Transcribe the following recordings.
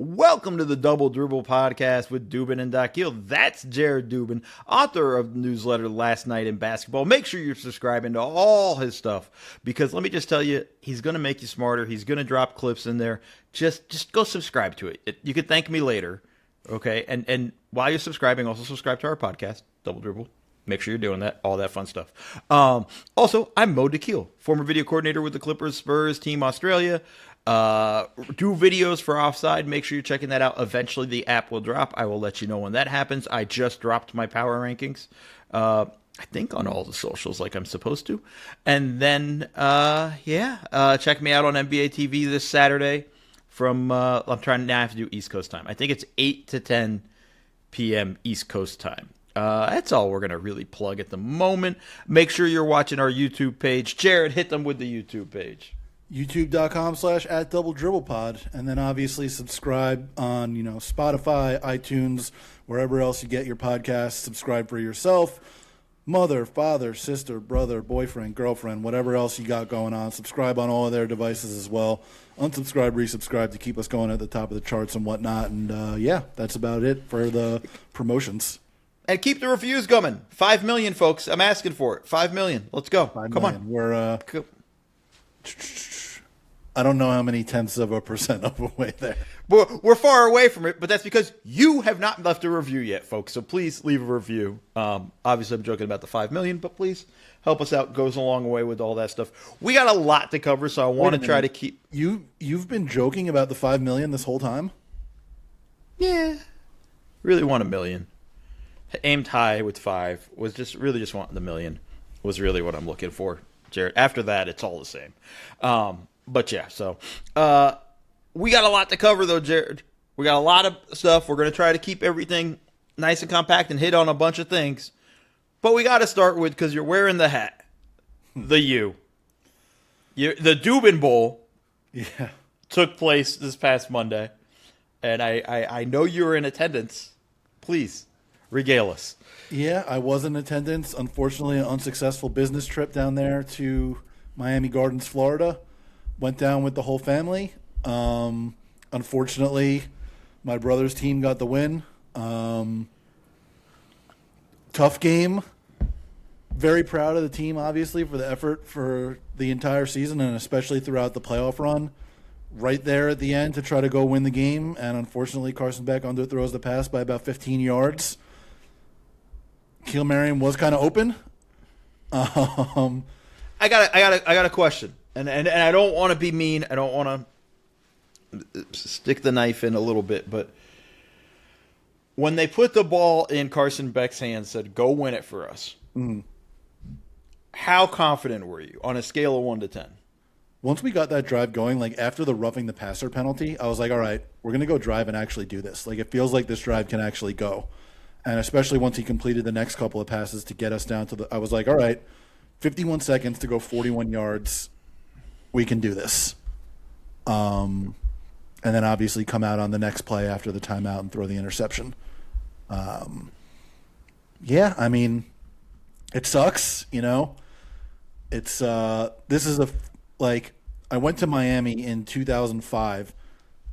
Welcome to the Double Dribble Podcast with Dubin and Dakil. That's Jared Dubin, author of the newsletter Last Night in Basketball. Make sure you're subscribing to all his stuff because let me just tell you, he's going to make you smarter. He's going to drop clips in there. Just go subscribe to it. You can thank me later, okay? And while you're subscribing, also subscribe to our podcast, Double Dribble. Make sure you're doing that, all that fun stuff. Also, I'm Mo Dakil, former video coordinator with the Clippers, Spurs, Team Australia. Do videos for Offside. Make sure you're checking that out. Eventually, the app will drop. I will let you know when that happens. I just dropped my power rankings. I think on all the socials like I'm supposed to. And then, check me out on NBA TV this Saturday from, I'm trying now I have to do East Coast time. I think it's 8 to 10 p.m. East Coast time. That's all we're going to really plug at the moment. Make sure you're watching our YouTube page. Jared, hit them with the YouTube page. YouTube.com/@DoubleDribblePod. And then obviously subscribe on, Spotify, iTunes, wherever else you get your podcasts. Subscribe for yourself. Mother, father, sister, brother, boyfriend, girlfriend, whatever else you got going on. Subscribe on all of their devices as well. Unsubscribe, resubscribe to keep us going at the top of the charts and whatnot. And, that's about it for the promotions. And keep the reviews coming. 5 million, folks. I'm asking for it. 5 million. Let's go. 5 Come million. on. We're, I don't know how many tenths of a percent of a way there. We're far away from it, but that's because you have not left a review yet, folks. So please leave a review. Obviously, I'm joking about the 5 million, but please help us out. Goes a long way with all that stuff. We got a lot to cover, so I want to try to keep. You've been joking about the 5 million this whole time? Yeah. Really want 1 million. Aimed high with 5. Was just wanting the million. Was really what I'm looking for, Jared. After that, it's all the same. But yeah, so we got a lot to cover though, Jared. We got a lot of stuff. We're going to try to keep everything nice and compact and hit on a bunch of things. But we got to start with, because you're wearing the hat, the Dubin Bowl took place this past Monday. And I know you were in attendance. Please regale us. Yeah, I was in attendance. Unfortunately, an unsuccessful business trip down there to Miami Gardens, Florida. Went down with the whole family. Unfortunately, my brother's team got the win. Tough game. Very proud of the team, obviously, for the effort for the entire season and especially throughout the playoff run. Right there at the end to try to go win the game. And unfortunately, Carson Beck underthrows the pass by about 15 yards. Keel Marion was kind of open. I got a question. And I don't want to be mean. I don't want to stick the knife in a little bit. But when they put the ball in Carson Beck's hands, said, "Go win it for us." Mm-hmm. How confident were you on a scale of 1 to 10? Once we got that drive going, like after the roughing the passer penalty, I was like, all right, we're going to go drive and actually do this. Like it feels like this drive can actually go. And especially once he completed the next couple of passes to get us down to I was like, all right, 51 seconds to go 41 yards. We can do this. And then obviously come out on the next play after the timeout and throw the interception. It sucks, It's this is I went to Miami in 2005,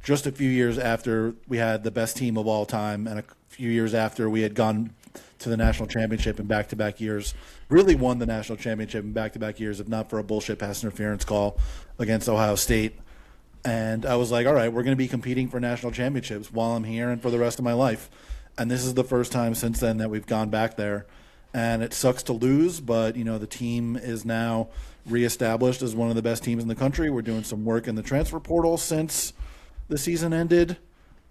just a few years after we had the best team of all time and a few years after we had gone to the national championship in back-to-back years, really won the national championship in back-to-back years, if not for a bullshit pass interference call against Ohio State. And I was like, all right, we're going to be competing for national championships while I'm here and for the rest of my life. And this is the first time since then that we've gone back there. And it sucks to lose, but, the team is now reestablished as one of the best teams in the country. We're doing some work in the transfer portal since the season ended.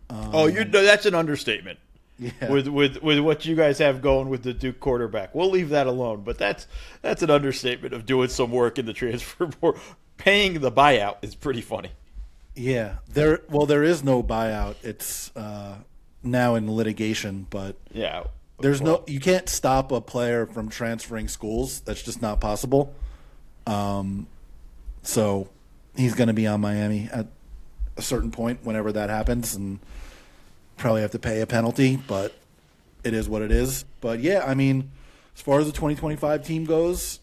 That's an understatement. Yeah. With what you guys have going with the Duke quarterback. We'll leave that alone, but that's an understatement of doing some work in the transfer portal. Paying the buyout is pretty funny. Yeah. There is no buyout. It's now in litigation, but yeah. You can't stop a player from transferring schools. That's just not possible. So he's going to be on Miami at a certain point whenever that happens and probably have to pay a penalty, but it is what it is. But yeah, as far as the 2025 team goes,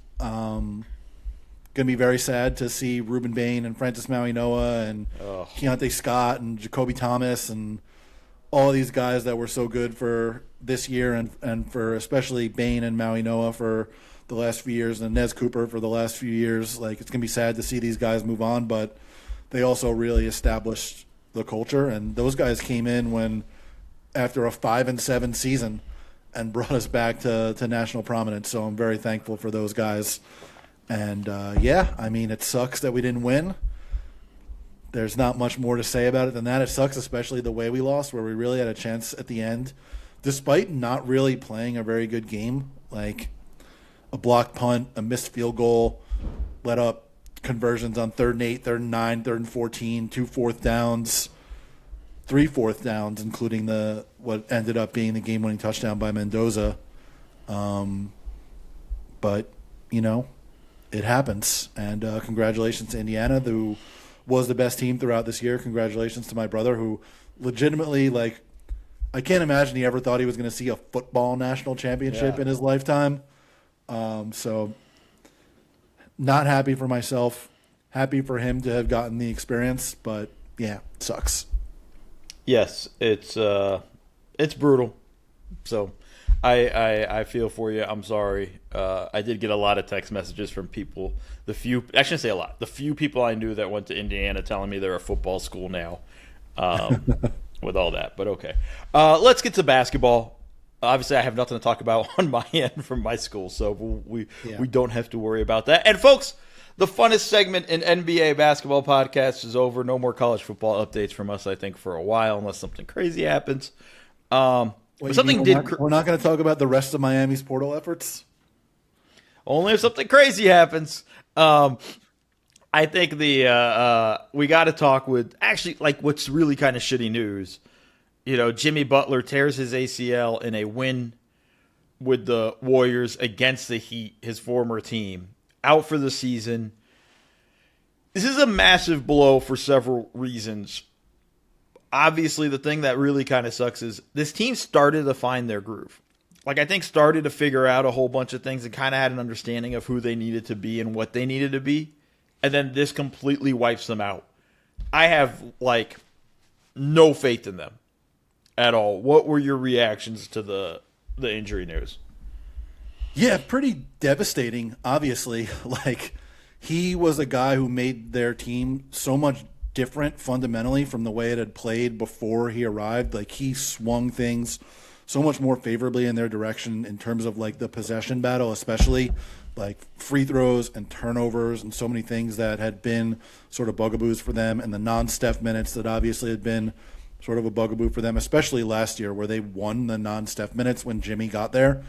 going to be very sad to see Ruben Bain and Francis Mauigoa and Keontae Scott and Jacoby Thomas and all of these guys that were so good for this year and for especially Bain and Mauigoa for the last few years and Nez Cooper for the last few years. Like, it's going to be sad to see these guys move on, but they also really established the culture. And those guys came in after a 5-7 season and brought us back to national prominence. So I'm very thankful for those guys. And, I mean, it sucks that we didn't win. There's not much more to say about it than that. It sucks, especially the way we lost, where we really had a chance at the end, despite not really playing a very good game. Like a blocked punt, a missed field goal, let up conversions on 3rd and 8, 3rd and 9, 3rd and 14, 2 fourth downs, 3 fourth downs, including what ended up being the game-winning touchdown by Mendoza. But, it happens. And congratulations to Indiana, who was the best team throughout this year. Congratulations to my brother, who legitimately, I can't imagine he ever thought he was going to see a football national championship in his lifetime. So not happy for myself. Happy for him to have gotten the experience, but yeah, it sucks. Yes, it's brutal. So I feel for you. I'm sorry. I did get a lot of text messages from people. I shouldn't say a lot. The few people I knew that went to Indiana telling me they're a football school now. With all that, but okay. Let's get to basketball. Obviously, I have nothing to talk about on my end from my school, so we don't have to worry about that. And folks, the funnest segment in NBA basketball podcasts is over. No more college football updates from us, I think, for a while, unless something crazy happens. We're not going to talk about the rest of Miami's portal efforts? Only if something crazy happens. I think we got to talk with actually what's really kind of shitty news. Jimmy Butler tears his ACL in a win with the Warriors against the Heat, his former team, out for the season. This is a massive blow for several reasons. Obviously, the thing that really kind of sucks is this team started to find their groove. I think started to figure out a whole bunch of things and kind of had an understanding of who they needed to be and what they needed to be. And then this completely wipes them out. I have, no faith in them at all. What were your reactions to the injury news? Yeah, pretty devastating, obviously. He was a guy who made their team so much different fundamentally from the way it had played before he arrived. He swung things so much more favorably in their direction in terms of, the possession battle, especially free throws and turnovers and so many things that had been sort of bugaboos for them, and the non-Steph minutes that obviously had been sort of a bugaboo for them, especially last year where they won the non-Steph minutes when Jimmy got there.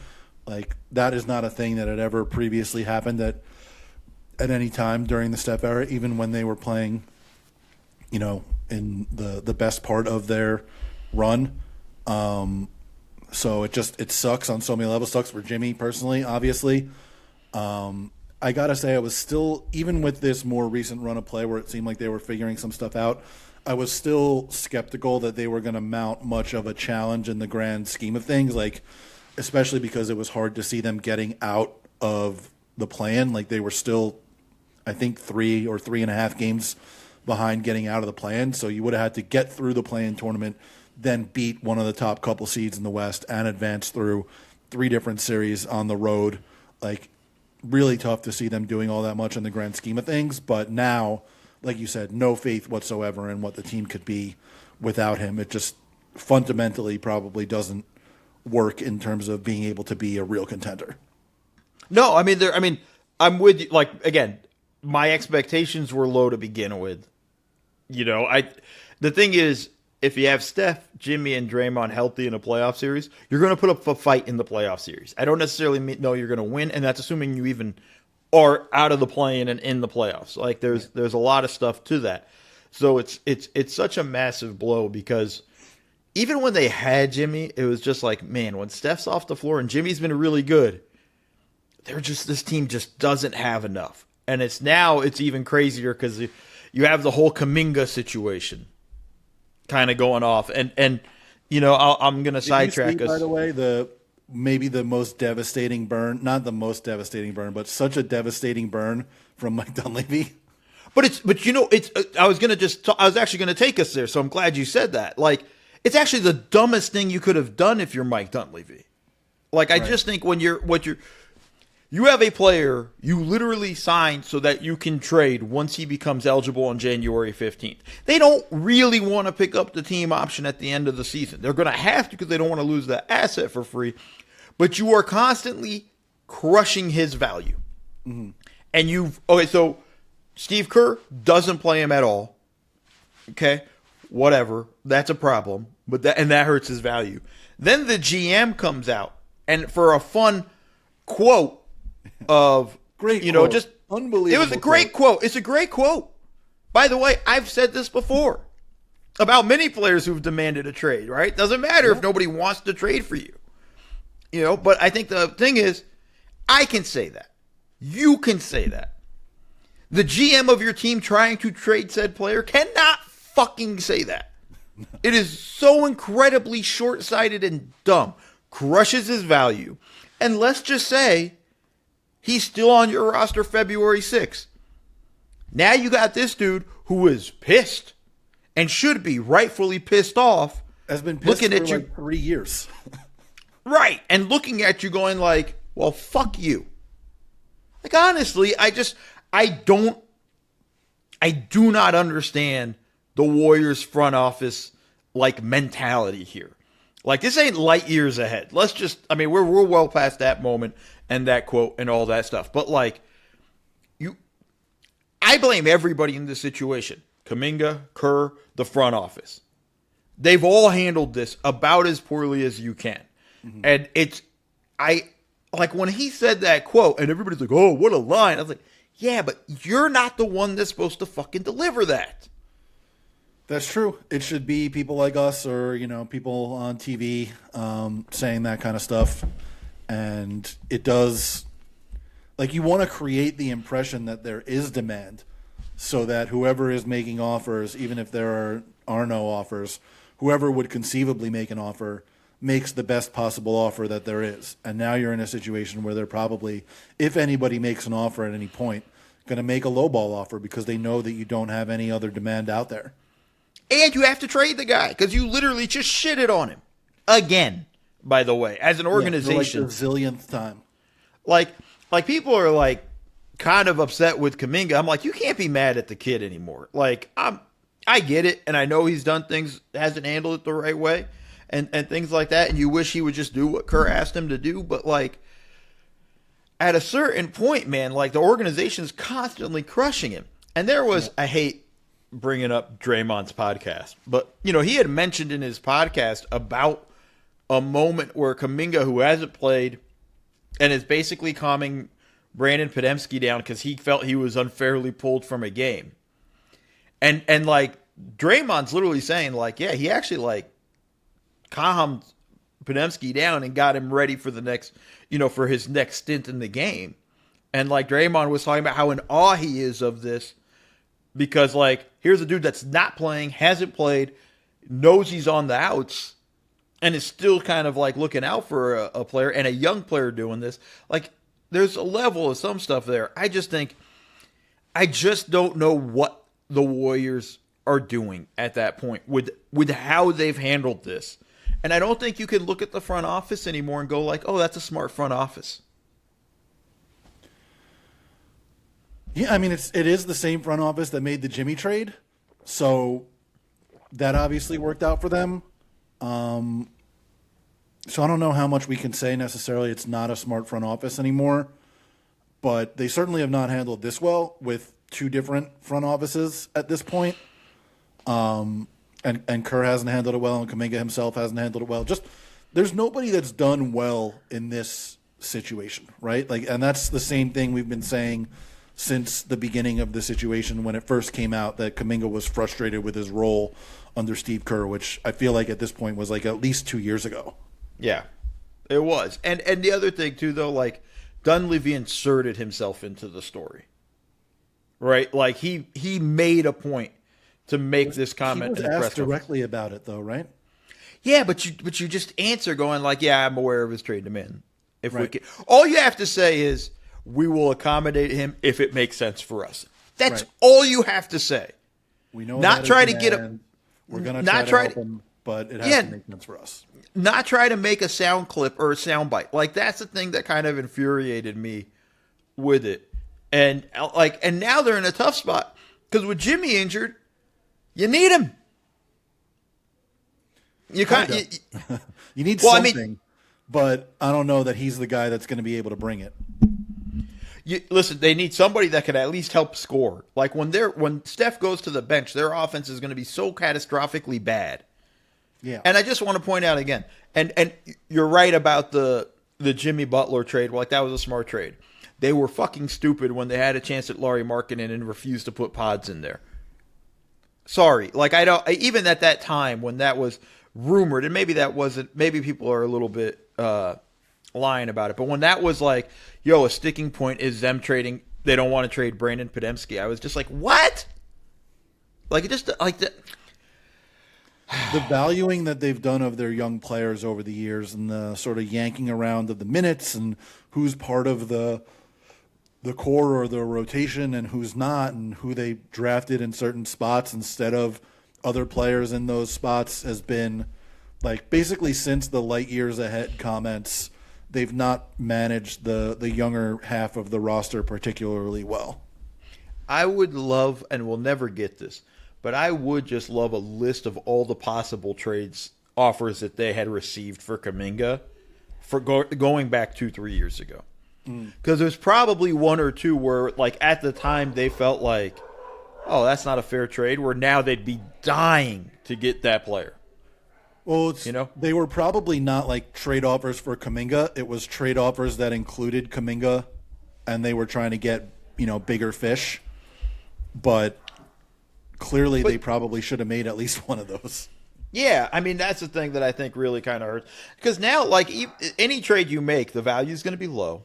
That is not a thing that had ever previously happened at any time during the Steph era, even when they were playing, in the best part of their run. So it sucks on so many levels. Sucks for Jimmy personally, obviously. I gotta say, I was still, even with this more recent run of play where it seemed like they were figuring some stuff out, I was still skeptical that they were going to mount much of a challenge in the grand scheme of things, especially because it was hard to see them getting out of the play-in. They were still, I think, 3 or 3.5 games behind getting out of the play-in, so you would have had to get through the play-in tournament, then beat one of the top couple seeds in the West and advance through 3 different series on the road. Really tough to see them doing all that much in the grand scheme of things. But now, like you said, no faith whatsoever in what the team could be without him. It just fundamentally probably doesn't work in terms of being able to be a real contender. No, I'm with you. Again, my expectations were low to begin with. The thing is, if you have Steph, Jimmy, and Draymond healthy in a playoff series, you're going to put up a fight in the playoff series. I don't necessarily know you're going to win, and that's assuming you even are out of the play-in and in the playoffs. There's a lot of stuff to that. So it's such a massive blow because even when they had Jimmy, it was just man, when Steph's off the floor and Jimmy's been really good, this team just doesn't have enough. And it's even crazier because you have the whole Kuminga situation kind of going off, and I'm going to sidetrack us. By the way, maybe the most devastating burn, not the most devastating burn, but such a devastating burn from Mike Dunleavy. But I was actually gonna take us there, so I'm glad you said that. Like, it's actually the dumbest thing you could have done if you're Mike Dunleavy. Like, I just think when you have a player you literally signed so that you can trade once he becomes eligible on January 15th. They don't really want to pick up the team option at the end of the season. They're going to have to because they don't want to lose that asset for free. But you are constantly crushing his value. Mm-hmm. And so Steve Kerr doesn't play him at all. Okay, whatever. That's a problem. But that hurts his value. Then the GM comes out and for a fun quote of great, quote. Just unbelievable. It was a great quote. It's a great quote. By the way, I've said this before about many players who've demanded a trade. Right? Doesn't matter if nobody wants to trade for you. But I think the thing is, I can say that. You can say that. The GM of your team trying to trade said player cannot fucking say that. It is so incredibly short-sighted and dumb. Crushes his value. And let's just say he's still on your roster February 6th. Now you got this dude who is pissed and should be rightfully pissed off. Has been pissed for like 3 years. Right. And looking at you going like, well, fuck you. Like, honestly, I do not understand the Warriors front office like mentality here. Like, this ain't light years ahead. We're well past that moment and that quote and all that stuff. But like, I blame everybody in this situation. Kuminga, Kerr, the front office. They've all handled this about as poorly as you can. Mm-hmm. And like when he said that quote and everybody's like, oh, what a line. I was like, yeah, but you're not the one that's supposed to fucking deliver that. That's true. It should be people like us or, people on TV saying that kind of stuff. And it does, like, you want to create the impression that there is demand so that whoever is making offers, even if there are no offers, whoever would conceivably make an offer makes the best possible offer that there is. And now you're in a situation where they're probably, if anybody makes an offer at any point, going to make a lowball offer because they know that you don't have any other demand out there. And you have to trade the guy because you literally just shitted on him. Again, by the way, as an organization. Like the zillionth time. Like people are like kind of upset with Kuminga. I'm like, you can't be mad at the kid anymore. Like, I get it. And I know he's done things, hasn't handled it the right way and things like that. And you wish he would just do what Kerr asked him to do. But like, at a certain point, man, like the organization's constantly crushing him. And there was, I hate bringing up Draymond's podcast, but he had mentioned in his podcast about a moment where Kuminga, who hasn't played and is basically calming Brandon Podemski down because he felt he was unfairly pulled from a game. And like Draymond's literally saying like, yeah, he actually like calmed Podemski down and got him ready for the next, for his next stint in the game. And like Draymond was talking about how in awe he is of this because like, here's a dude that's not playing, hasn't played, knows he's on the outs, and is still kind of like looking out for a player and a young player doing this. Like, there's a level of some stuff there. I just don't know what the Warriors are doing at that point with how they've handled this. And I don't think you can look at the front office anymore and go like, oh, that's a smart front office. Yeah, I mean, it is the same front office that made the Jimmy trade. So that obviously worked out for them. So I don't know how much we can say necessarily it's not a smart front office anymore. But they certainly have not handled this well with two different front offices at this point. And Kerr hasn't handled it well, and Kuminga himself hasn't handled it well. Just there's nobody that's done well in this situation, right? Like, and that's the same thing we've been saying since the beginning of the situation when it first came out that Kuminga was frustrated with his role under Steve Kerr, which I feel like at this point was like at least 2 years ago. Yeah, it was. And the other thing too, though, like Dunleavy inserted himself into the story, right? Like he made a point to make this comment. He was asked directly about it, though, right? Yeah, but you just answer going like, yeah, I'm aware of his trade demand. If we can, all you have to say is, we will accommodate him if it makes sense for us. That's Right. all you have to say. We know Not that try is to get man. We're going to not try try to help him, but it has Yeah. to make sense for us. Not try to make a sound clip or a sound bite. Like, that's the thing that kind of infuriated me with it. And now they're in a tough spot because with Jimmy injured, you need him. You You need Well, I something, mean- but I don't know that he's the guy that's going to be able to bring it. listen, they need somebody that can at least help score. Like when Steph goes to the bench, their offense is going to be so catastrophically bad. Yeah. And I just want to point out again, and you're right about the Jimmy Butler trade. Like, that was a smart trade. They were fucking stupid when they had a chance at Lauri Markkanen and refused to put Pods in there. Sorry, like even at that time when that was rumored, and maybe that wasn't. Maybe people are a little bit lying about it, but when that was like, yo, a sticking point is them trading. They don't want to trade Brandon Podemski. I was just like, what? Like, it just like that. The valuing that they've done of their young players over the years and the sort of yanking around of the minutes and who's part of the core or the rotation and who's not and who they drafted in certain spots instead of other players in those spots has been like basically since the light years ahead comments, they've not managed the younger half of the roster particularly well. I would love, and we'll never get this, but I would just love a list of all the possible trades offers that they had received for Kuminga for going back 2-3 years ago. Because there's probably one or two where, like, at the time they felt like, oh, that's not a fair trade, where now they'd be dying to get that player. Well, they were probably not like trade offers for Kuminga. It was trade offers that included Kuminga, and they were trying to get, bigger fish. But clearly they probably should have made at least one of those. Yeah, I mean, that's the thing that I think really kind of hurts. Because now, like, any trade you make, the value is going to be low.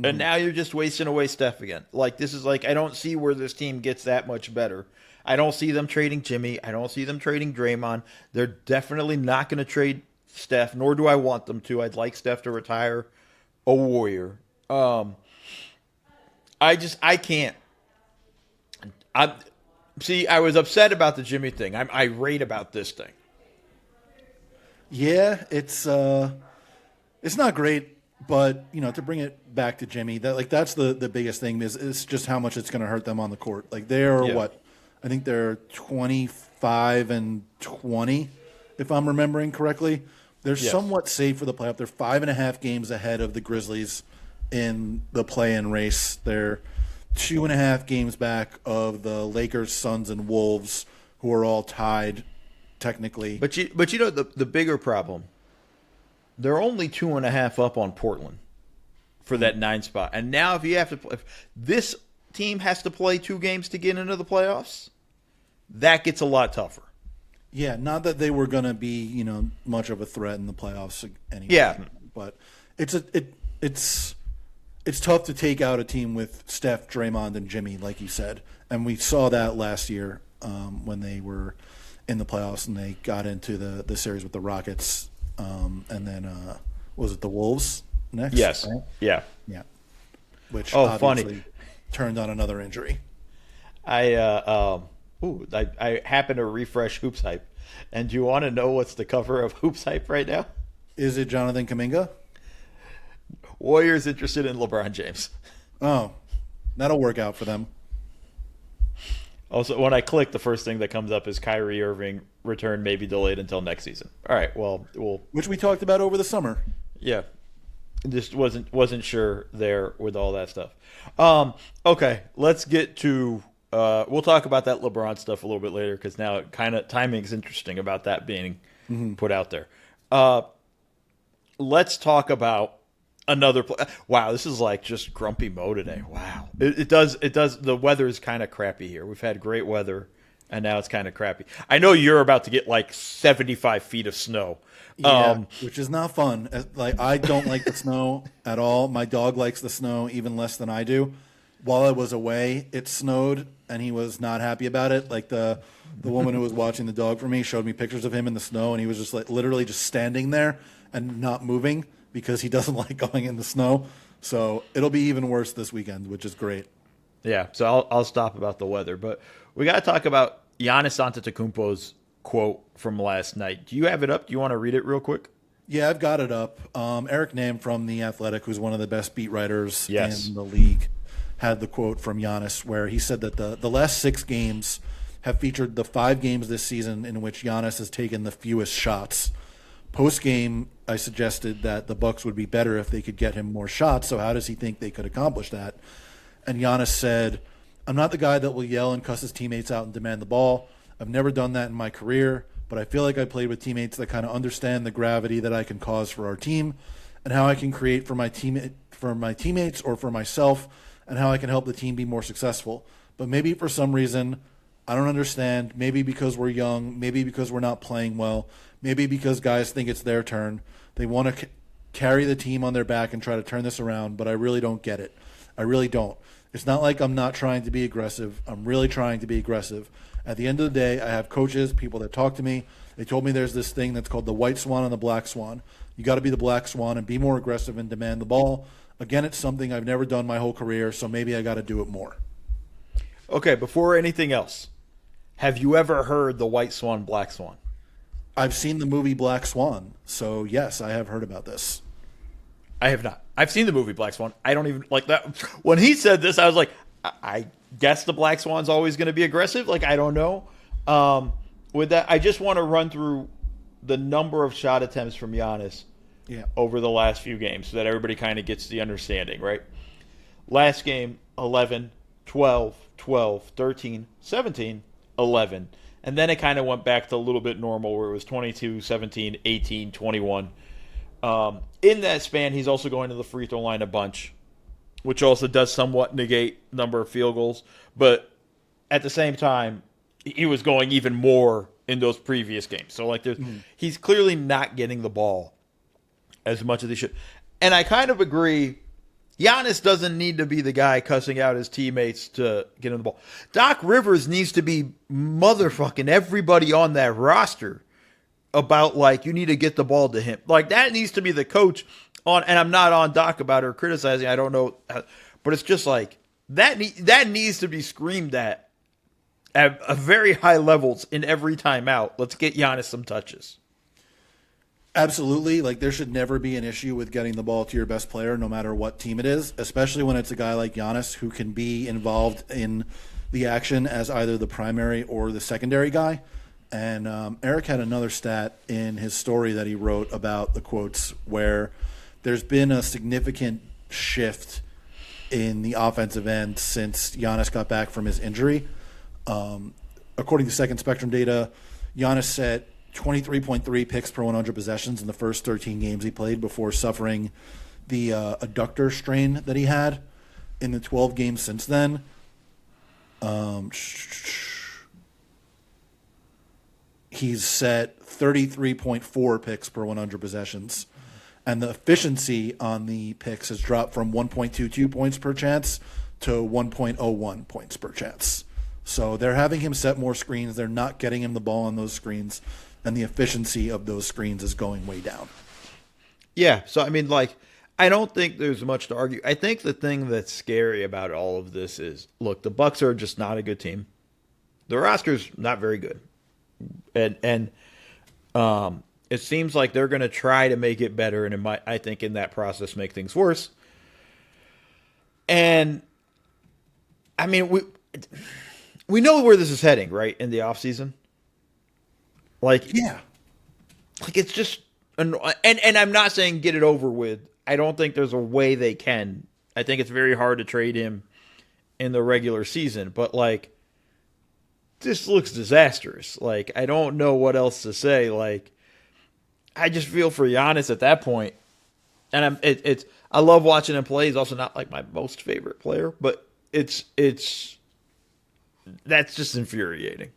And now you're just wasting away Steph again. Like, this is like, I don't see where this team gets that much better. I don't see them trading Jimmy. I don't see them trading Draymond. They're definitely not going to trade Steph, nor do I want them to. I'd like Steph to retire a Warrior. I can't. I was upset about the Jimmy thing. I'm irate about this thing. Yeah, it's not great. But, to bring it back to Jimmy, that's the biggest thing is just how much it's going to hurt them on the court. Like, they're what? I think they're 25-20, if I'm remembering correctly. They're somewhat safe for the playoff. They're 5.5 games ahead of the Grizzlies in the play-in race. They're 2.5 games back of the Lakers, Suns, and Wolves, who are all tied technically. But the bigger problem, they're only 2.5 up on Portland for that 9 spot. And now if this team has to play 2 games to get into the playoffs, that gets a lot tougher. Yeah, not that they were going to be, much of a threat in the playoffs anyway. Yeah. But it's tough to take out a team with Steph, Draymond, and Jimmy, like you said. And we saw that last year when they were in the playoffs and they got into the series with the Rockets. And then was it the Wolves next? Yes. Right? Yeah. Yeah. Which funny. turned on another injury. I happen to refresh Hoops Hype. And do you want to know what's the cover of Hoops Hype right now? Is it Jonathan Kuminga? Warriors interested in LeBron James. Oh, that'll work out for them. Also, when I click, the first thing that comes up is Kyrie Irving return may be delayed until next season. All right, well, which we talked about over the summer. Yeah, just wasn't sure there with all that stuff. Okay, let's get to. We'll talk about that LeBron stuff a little bit later because now kind of timing is interesting about that being put out there. Let's talk about another play. Wow, this is like just grumpy Mo today. Wow. It does. The weather is kind of crappy here. We've had great weather, and now it's kind of crappy. I know you're about to get like 75 feet of snow. Yeah, which is not fun. Like, I don't like the snow at all. My dog likes the snow even less than I do. While I was away, it snowed, and he was not happy about it. Like, the woman who was watching the dog for me showed me pictures of him in the snow, and he was just like literally just standing there and not moving, because he doesn't like going in the snow. So it'll be even worse this weekend, which is great. Yeah, so I'll stop about the weather, but we got to talk about Giannis Antetokounmpo's quote from last night. Do you have it up? Do you want to read it real quick? Yeah, I've got it up. Eric Nam from The Athletic, who's one of the best beat writers Yes. in the league, had the quote from Giannis where he said that the last 6 games have featured the 5 games this season in which Giannis has taken the fewest shots. Post-game, I suggested that the Bucks would be better if they could get him more shots, so how does he think they could accomplish that? And Giannis said, I'm not the guy that will yell and cuss his teammates out and demand the ball. I've never done that in my career, but I feel like I played with teammates that kind of understand the gravity that I can cause for our team and how I can create for my teammates or for myself and how I can help the team be more successful. But maybe for some reason, I don't understand. Maybe because we're young, maybe because we're not playing well, maybe because guys think it's their turn. They want to carry the team on their back and try to turn this around, but I really don't get it. I really don't. It's not like I'm not trying to be aggressive. I'm really trying to be aggressive. At the end of the day, I have coaches, people that talk to me. They told me there's this thing that's called the white swan and the black swan. You got to be the black swan and be more aggressive and demand the ball. Again, it's something I've never done my whole career, so maybe I got to do it more. Okay, before anything else, have you ever heard the white swan, black swan? I've seen the movie Black Swan, so yes, I have heard about this. I have not. I've seen the movie Black Swan. I don't even like that. When he said this, I was like, I guess the Black Swan's always going to be aggressive. Like, I don't know. With that, I just want to run through the number of shot attempts from Giannis over the last few games so that everybody kind of gets the understanding, right? Last game, 11, 12, 12, 13, 17, 11. And then it kind of went back to a little bit normal where it was 22, 17, 18, 21. In that span, he's also going to the free throw line a bunch, which also does somewhat negate number of field goals. But at the same time, he was going even more in those previous games. So like, he's clearly not getting the ball as much as he should. And I kind of agree. Giannis doesn't need to be the guy cussing out his teammates to get him the ball. Doc Rivers needs to be motherfucking everybody on that roster about, like, you need to get the ball to him. Like, that needs to be the coach on, and I'm not on Doc about it or criticizing, I don't know, but it's just like, that needs to be screamed at very high levels in every timeout. Let's get Giannis some touches. Absolutely. Like, there should never be an issue with getting the ball to your best player, no matter what team it is, especially when it's a guy like Giannis who can be involved in the action as either the primary or the secondary guy. And Eric had another stat in his story that he wrote about the quotes where there's been a significant shift in the offensive end since Giannis got back from his injury. According to Second Spectrum data, Giannis set 23.3 picks per 100 possessions in the first 13 games he played before suffering the adductor strain that he had. In the 12 games since then, he's set 33.4 picks per 100 possessions. And the efficiency on the picks has dropped from 1.22 points per chance to 1.01 points per chance. So they're having him set more screens. They're not getting him the ball on those screens. And the efficiency of those screens is going way down. Yeah, so I mean, like, I don't think there's much to argue. I think the thing that's scary about all of this is, look, the Bucks are just not a good team. The roster's not very good. And it seems like they're going to try to make it better, and it might, I think, in that process, make things worse. And I mean, we know where this is heading, right? In the offseason. Like, yeah, like it's just, and I'm not saying get it over with. I don't think there's a way they can. I think it's very hard to trade him in the regular season, but like, this looks disastrous. Like, I don't know what else to say. Like, I just feel for Giannis at that point. And I love watching him play. He's also not like my most favorite player, but that's just infuriating.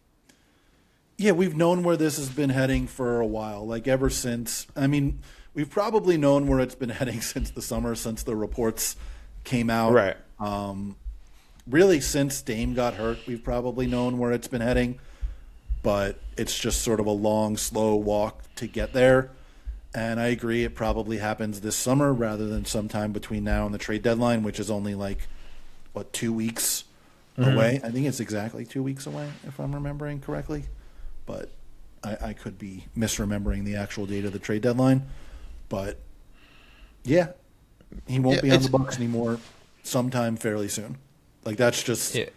Yeah, we've known where this has been heading for a while. Like, ever since, I mean, we've probably known where it's been heading since the summer, since the reports came out. Right. Really, since Dame got hurt, we've probably known where it's been heading. But it's just sort of a long, slow walk to get there. And I agree, it probably happens this summer rather than sometime between now and the trade deadline, which is only 2 weeks away. I think it's exactly 2 weeks away, if I'm remembering correctly. But I could be misremembering the actual date of the trade deadline. But yeah, he won't be on the Bucks anymore sometime fairly soon. That's the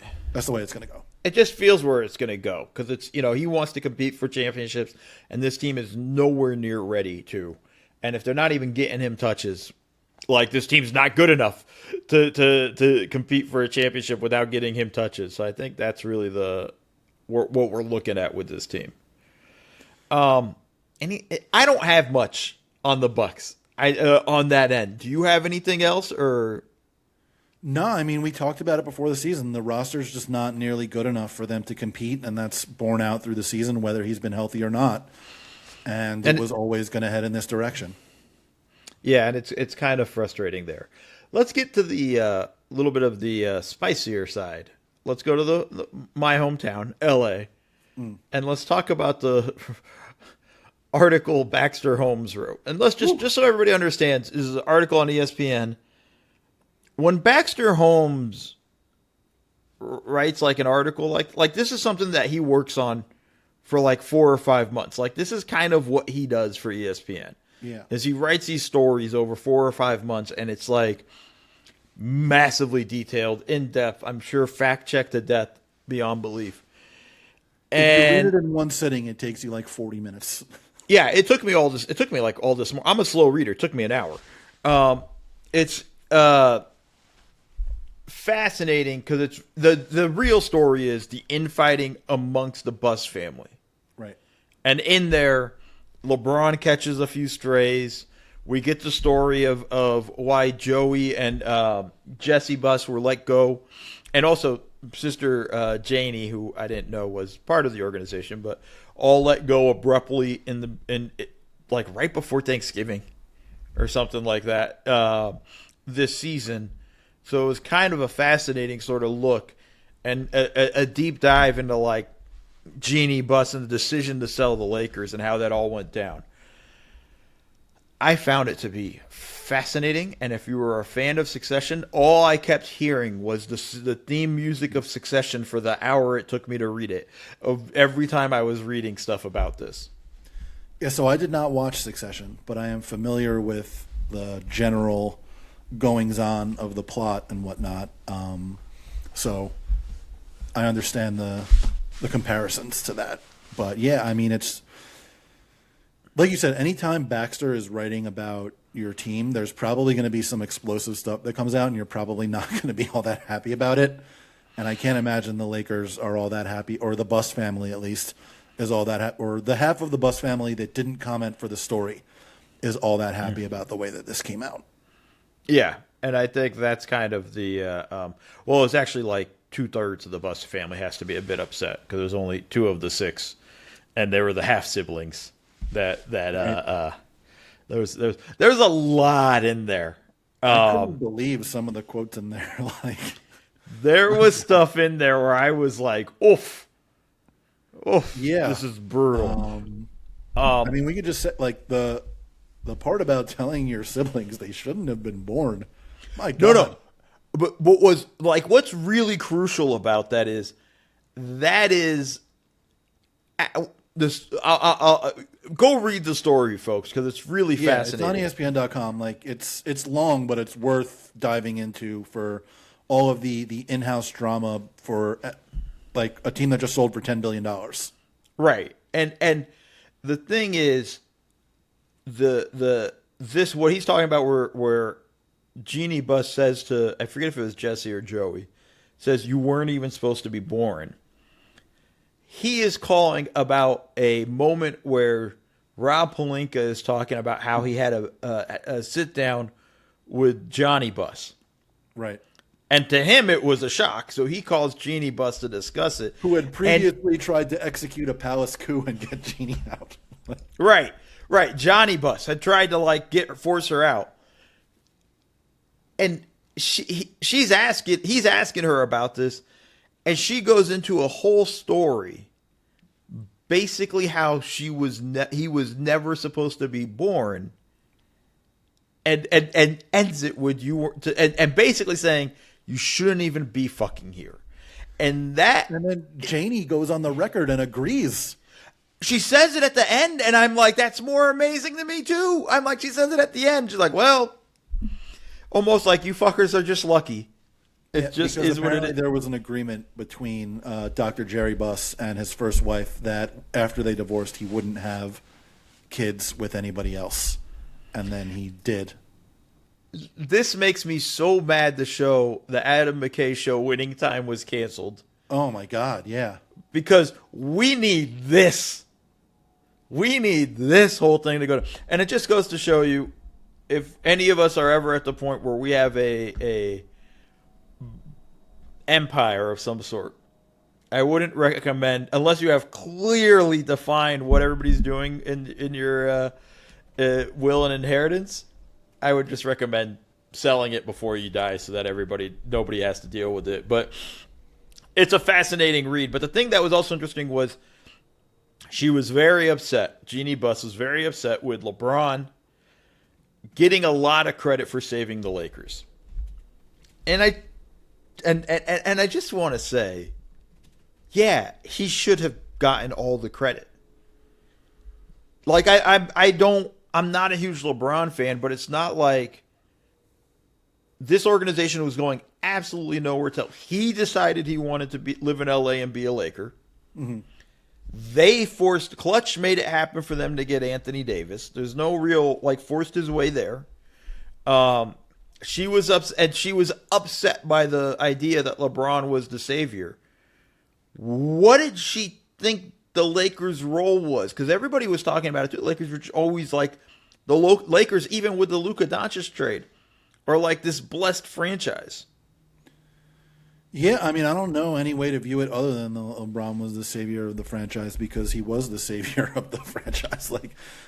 way it's going to go. It just feels where it's going to go because it's, he wants to compete for championships, and this team is nowhere near ready to. And if they're not even getting him touches, this team's not good enough to compete for a championship without getting him touches. So I think that's really what we're looking at with this team. I don't have much on the Bucks. On that end, do you have anything else or? No, I mean, we talked about it before the season. The roster's just not nearly good enough for them to compete, and that's borne out through the season, whether he's been healthy or not. And it was always going to head in this direction. Yeah, and it's kind of frustrating there. Let's get to the little bit of the spicier side. Let's go to my hometown, L.A., and let's talk about the article Baxter Holmes wrote. And let's just so everybody understands, this is an article on ESPN. When Baxter Holmes writes an article like this is something that he works on for 4 or 5 months. This is kind of what he does for ESPN. Yeah. Is he writes these stories over 4 or 5 months, and it's massively detailed, in-depth, I'm sure fact-checked to death beyond belief. If you read it in one sitting, it takes you 40 minutes. Yeah, it took me all this. It took me all this. I'm a slow reader. It took me an hour. It's fascinating because it's the real story is the infighting amongst the Buss family. Right. And in there, LeBron catches a few strays. We get the story of why Joey and Jesse Buss were let go, and also sister Janie, who I didn't know was part of the organization, but all let go abruptly right before Thanksgiving or something like that this season. So it was kind of a fascinating sort of look and a deep dive into Jeannie Buss and the decision to sell the Lakers and how that all went down. I found it to be fascinating, and if you were a fan of Succession, all I kept hearing was the theme music of Succession for the hour it took me to read it, of every time I was reading stuff about this. Yeah, so I did not watch Succession, but I am familiar with the general goings-on of the plot and whatnot. So I understand the comparisons to that. But yeah, I mean, it's like you said, anytime Baxter is writing about your team, there's probably going to be some explosive stuff that comes out, and you're probably not going to be all that happy about it. And I can't imagine the Lakers are all that happy, or the Buss family at least is all that or the half of the Buss family that didn't comment for the story is all that happy about the way that this came out. Yeah, and I think that's kind of the it's actually 2/3 of the Buss family has to be a bit upset because there's only 2 of the 6, and they were the half siblings. There's a lot in there. I couldn't believe some of the quotes in there. There was stuff in there where I was like, "Oof, yeah, this is brutal." I mean, we could just say the part about telling your siblings they shouldn't have been born. My God. No. But what was what's really crucial about that is this. I'll go read the story, folks, because it's really fascinating. It's on ESPN.com. It's long, but it's worth diving into for all of the in-house drama for a team that just sold for $10 billion. Right, and the thing is, this what he's talking about where Jeannie Buss says to, I forget if it was Jesse or Joey, says you weren't even supposed to be born. He is calling about a moment where Rob Pelinka is talking about how he had a sit down with Johnny Buss. Right. And to him, it was a shock. So he calls Jeannie Buss to discuss it. Who had previously tried to execute a palace coup and get Jeannie out. Right. Johnny Buss had tried to force her out. And he's asking her about this. And she goes into a whole story basically how he was never supposed to be born, and ends it with and basically saying you shouldn't even be fucking here. And then Janie goes on the record and agrees. She says it at the end, and I'm like, that's more amazing to me too. I'm like, she says it at the end. She's like, well, almost like you fuckers are just lucky. It just is what it is. There was an agreement between Dr. Jerry Buss and his first wife that after they divorced, he wouldn't have kids with anybody else. And then he did. This makes me so mad the Adam McKay show Winning Time was canceled. Oh, my God, yeah. Because we need this. We need this whole thing to go to. And it just goes to show you, if any of us are ever at the point where we have a empire of some sort, I wouldn't recommend, unless you have clearly defined what everybody's doing in your will and inheritance, I would just recommend selling it before you die so that nobody has to deal with it. But it's a fascinating read. But the thing that was also interesting was she was very upset. Jeannie Buss was very upset with LeBron getting a lot of credit for saving the Lakers. And I just want to say, yeah, he should have gotten all the credit. Like I'm not a huge LeBron fan, but it's not like this organization was going absolutely nowhere till he decided he wanted to live in LA and be a Laker. Mm-hmm. They Clutch made it happen for them to get Anthony Davis. There's no real, forced his way there. She was upset by the idea that LeBron was the savior. What did she think the Lakers' role was? Because everybody was talking about it too. The Lakers were always the Lakers, even with the Luka Doncic trade, are like this blessed franchise. Yeah, I mean, I don't know any way to view it other than LeBron was the savior of the franchise, because he was the savior of the franchise.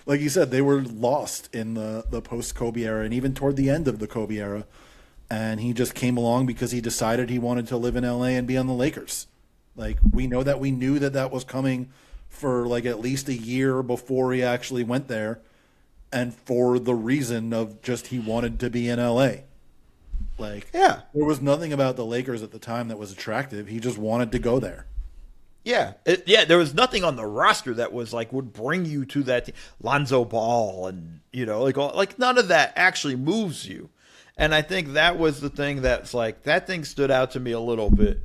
Like you said, they were lost in the post-Kobe era and even toward the end of the Kobe era. And he just came along because he decided he wanted to live in LA and be on the Lakers. We knew that was coming for at least a year before he actually went there, and for the reason of just he wanted to be in LA. There was nothing about the Lakers at the time that was attractive. He just wanted to go there. Yeah. There was nothing on the roster that was would bring you to that team. Lonzo Ball and, none of that actually moves you. And I think that was the thing that's that thing stood out to me a little bit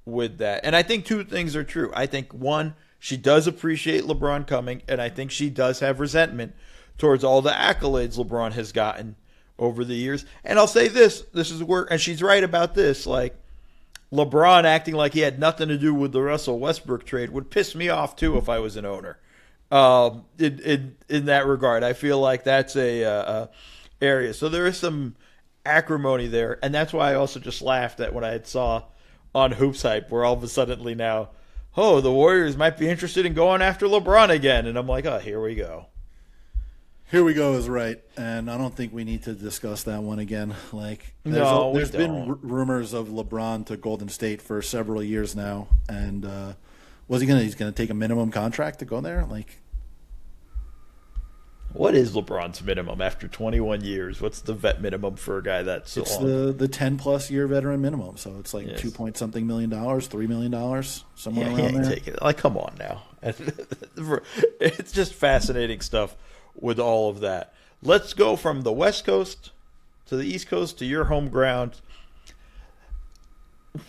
with that. And I think two things are true. I think, one, she does appreciate LeBron coming, and I think she does have resentment towards all the accolades LeBron has gotten over the years. And I'll say this is where, and she's right about this, LeBron acting like he had nothing to do with the Russell Westbrook trade would piss me off too if I was an owner. In that regard, I feel like that's a area. So there is some acrimony there, and that's why I also just laughed at when I saw on Hoops Hype where all of a sudden now, the Warriors might be interested in going after LeBron again, and I'm like, here we go. Here we go is right, and I don't think we need to discuss that one again. There's been rumors of LeBron to Golden State for several years now, and he's gonna take a minimum contract to go there? What is LeBron's minimum after 21 years? What's the vet minimum for a guy that's so long? It's the 10-plus year veteran minimum, so it's yes. $2-point-something million, $3 million, somewhere around there. Take it. Come on now. It's just fascinating stuff with all of that. Let's go from the West Coast to the East Coast to your home ground.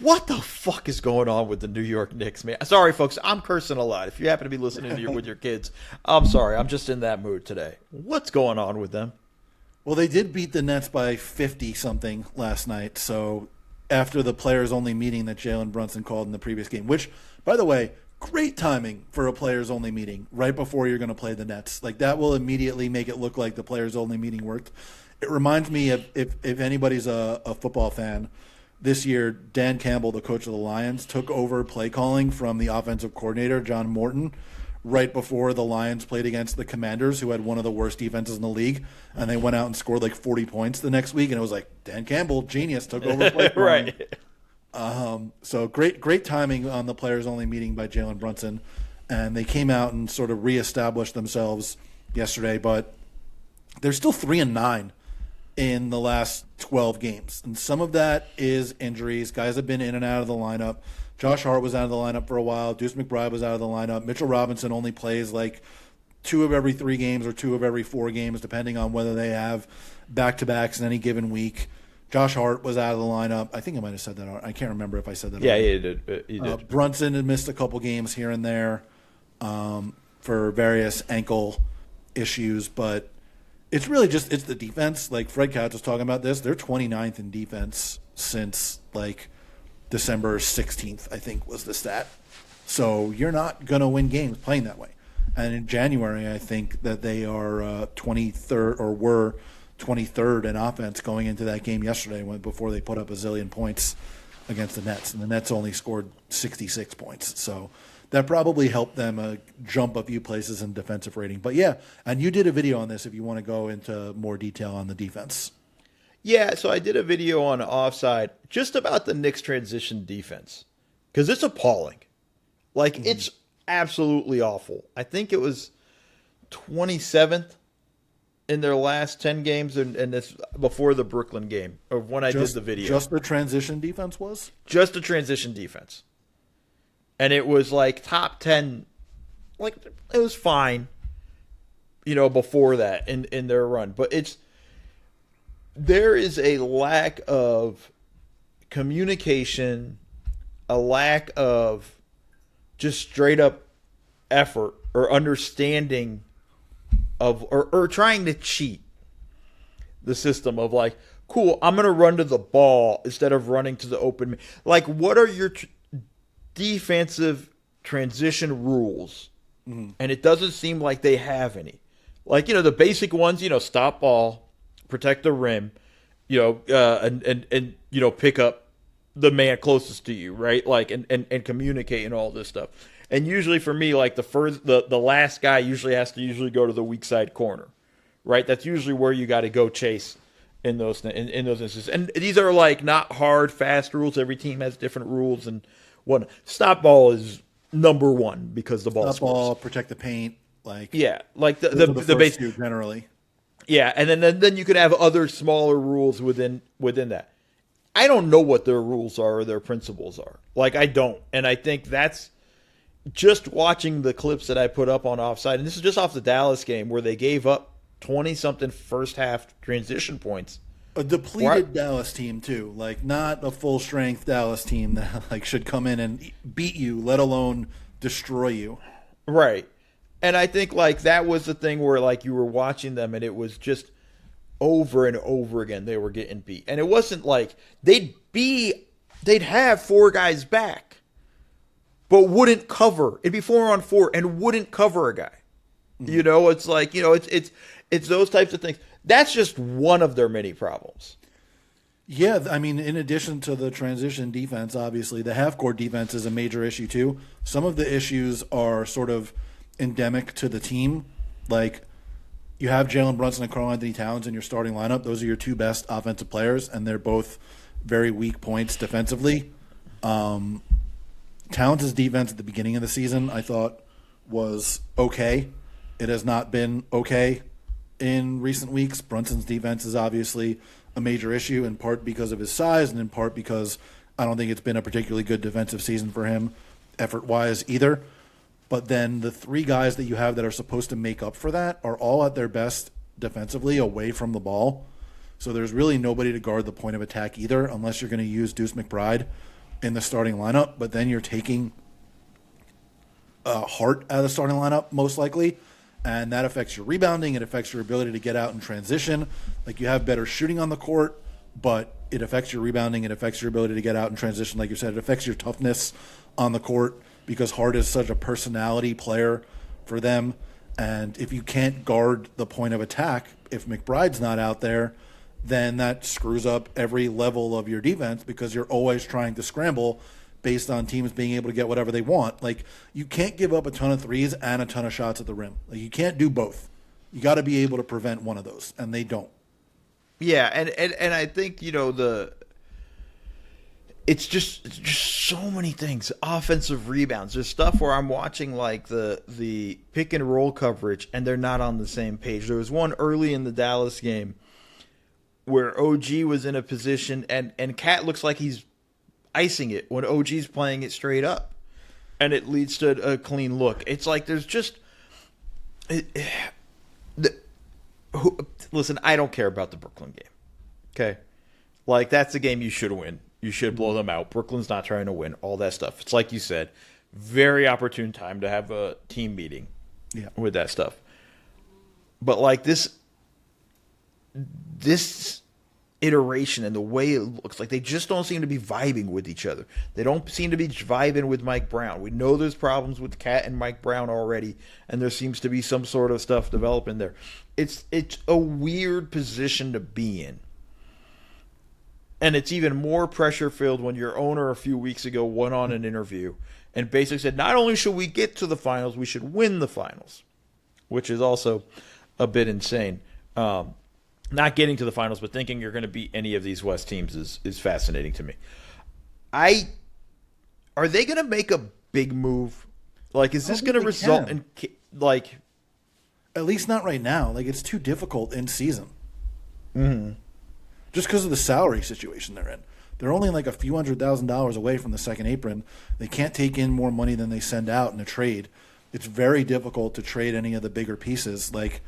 What the fuck is going on with the New York Knicks, man? Sorry, folks, I'm cursing a lot. If you happen to be listening to with your kids, I'm sorry. I'm just in that mood today. What's going on with them? Well, they did beat the Nets by 50-something last night. So after the players-only meeting that Jalen Brunson called in the previous game, which, by the way, great timing for a players-only meeting right before you're going to play the Nets. That will immediately make it look like the players-only meeting worked. It reminds me of, if anybody's a football fan, this year Dan Campbell, the coach of the Lions, took over play calling from the offensive coordinator, John Morton, right before the Lions played against the Commanders, who had one of the worst defenses in the league, and they went out and scored 40 points the next week, and it was Dan Campbell, genius, took over play calling. Right. So great timing on the players-only meeting by Jalen Brunson. and they came out and sort of reestablished themselves yesterday, but they're still 3-9 in the last 12 games. And some of that is injuries. Guys have been in and out of the lineup. Josh Hart was out of the lineup for a while. Deuce McBride was out of the lineup. Mitchell Robinson only plays like 2 of every 3 games or 2 of every 4 games, depending on whether they have back-to-backs in any given week. Josh Hart was out of the lineup. I think I might have said that. I can't remember if I said that. Yeah, you did. You did. Brunson had missed a couple games here and there for various ankle issues, but it's really just it's the defense. Like Fred Katz was talking about this. They're 29th in defense since like December 16th, I think was the stat. So you're not going to win games playing that way. And in January, I think that they are 23rd or were 23rd in offense going into that game yesterday before they put up a zillion points against the Nets. And the Nets only scored 66 points. So that probably helped them jump a few places in defensive rating. But yeah, and you did a video on this if you want to go into more detail on the defense. Yeah, so I did a video on Offside just about the Knicks transition defense because it's appalling. Like, it's absolutely awful. I think it was 27th in their last 10 games, and it's before the Brooklyn game, or when I did the video. Just the transition defense was? Just the transition defense. And it was like top 10, like it was fine, before that in their run. But there is a lack of communication, a lack of just straight up effort or understanding of or trying to cheat the system of like, cool, I'm going to run to the ball instead of running to the open. Like, what are your defensive transition rules? Mm-hmm. And it doesn't seem like they have any. Like, the basic ones, stop ball, protect the rim, and pick up the man closest to you, right? Like, and communicate and all this stuff. And usually for me, like the last guy usually has to go to the weak side corner, right? That's usually where you got to go chase in those instances. And these are like not hard, fast rules. Every team has different rules. And stop ball is number one because the ball stop ball, protect the paint, like like the base generally. Yeah, and then you could have other smaller rules within that. I don't know what their rules are or their principles are. Like, I don't. And I think that's just watching the clips that I put up on Offside, and this is just off the Dallas game where they gave up 20-something first half transition points. A depleted Dallas team too, like not a full strength Dallas team that like should come in and beat you, let alone destroy you. Right. And I think like that was the thing where like you were watching them and it was just over and over again they were getting beat. And it wasn't like they'd have 4 guys back, but wouldn't cover. It'd be 4-on-4 and wouldn't cover a guy. Mm-hmm. It's like, it's those types of things. That's just one of their many problems. Yeah, I mean, in addition to the transition defense, obviously, the half-court defense is a major issue too. Some of the issues are sort of endemic to the team. Like, you have Jalen Brunson and Karl-Anthony Towns in your starting lineup. Those are your 2 best offensive players, and they're both very weak points defensively. Towns' defense at the beginning of the season, I thought, was okay. It has not been okay in recent weeks. Brunson's defense is obviously a major issue, in part because of his size and in part because I don't think it's been a particularly good defensive season for him effort-wise either. But then the 3 guys that you have that are supposed to make up for that are all at their best defensively away from the ball. So there's really nobody to guard the point of attack either, unless you're going to use Deuce McBride in the starting lineup. But then you're taking Hart out of the starting lineup, most likely. And that affects your rebounding. It affects your ability to get out and transition. Like, you have better shooting on the court, but it affects your rebounding. It affects your ability to get out and transition. Like you said, it affects your toughness on the court because Hart is such a personality player for them. And if you can't guard the point of attack, if McBride's not out there, then that screws up every level of your defense because you're always trying to scramble based on teams being able to get whatever they want. Like, you can't give up a ton of threes and a ton of shots at the rim. Like, you can't do both. You got to be able to prevent one of those, and they don't. Yeah, and I think, it's just so many things. Offensive rebounds. There's stuff where I'm watching like the pick and roll coverage, and they're not on the same page. There was one early in the Dallas game where OG was in a position, and Cat looks like he's icing it when OG's playing it straight up, and it leads to a clean look. It's like there's just listen. I don't care about the Brooklyn game. Okay, like that's a game you should win. You should blow them out. Brooklyn's not trying to win. All that stuff. It's like you said, very opportune time to have a team meeting with that stuff. But like this iteration and the way it looks, like they just don't seem to be vibing with each other. They don't seem to be vibing with Mike Brown. We know there's problems with Cat and Mike Brown already, and there seems to be some sort of stuff developing there. It's a weird position to be in. And it's even more pressure-filled when your owner a few weeks ago went on an interview and basically said, not only should we get to the finals, we should win the finals, which is also a bit insane. Not getting to the finals, but thinking you're going to beat any of these West teams is fascinating to me. Are they going to make a big move? Like, is this going to result in, like... At least not right now. Like, it's too difficult in season. Mm-hmm. Just because of the salary situation they're in. They're only like a few $100,000 away from the second apron. They can't take in more money than they send out in a trade. It's very difficult to trade any of the bigger pieces. Like,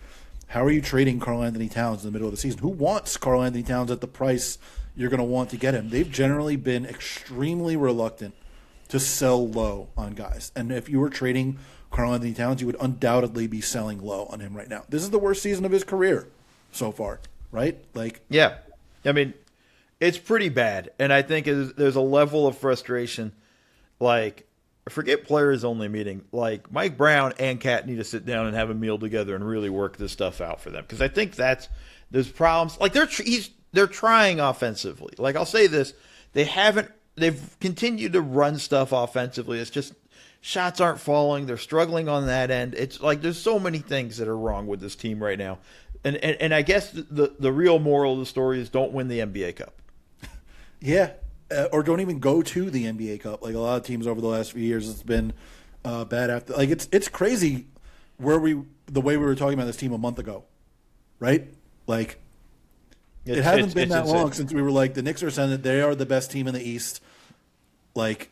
how are you trading Karl Anthony Towns in the middle of the season? Who wants Karl Anthony Towns at the price you're going to want to get him? They've generally been extremely reluctant to sell low on guys. And if you were trading Karl Anthony Towns, you would undoubtedly be selling low on him right now. This is the worst season of his career so far, right? Like, yeah. I mean, it's pretty bad, and I think there's a level of frustration. Like, forget players only meeting. Like, Mike Brown and Cat need to sit down and have a meal together and really work this stuff out for them, because I think there's problems. Like they're trying offensively. Like, I'll say this: they've continued to run stuff offensively. It's just shots aren't falling. They're struggling on that end. It's like there's so many things that are wrong with this team right now. And I guess the real moral of the story is don't win the NBA Cup. Yeah, or don't even go to the NBA Cup. Like a lot of teams over the last few years, it's been bad after. Like it's crazy the way we were talking about this team a month ago, right? Like it hasn't been that long since we were like the Knicks are saying that they are the best team in the East. Like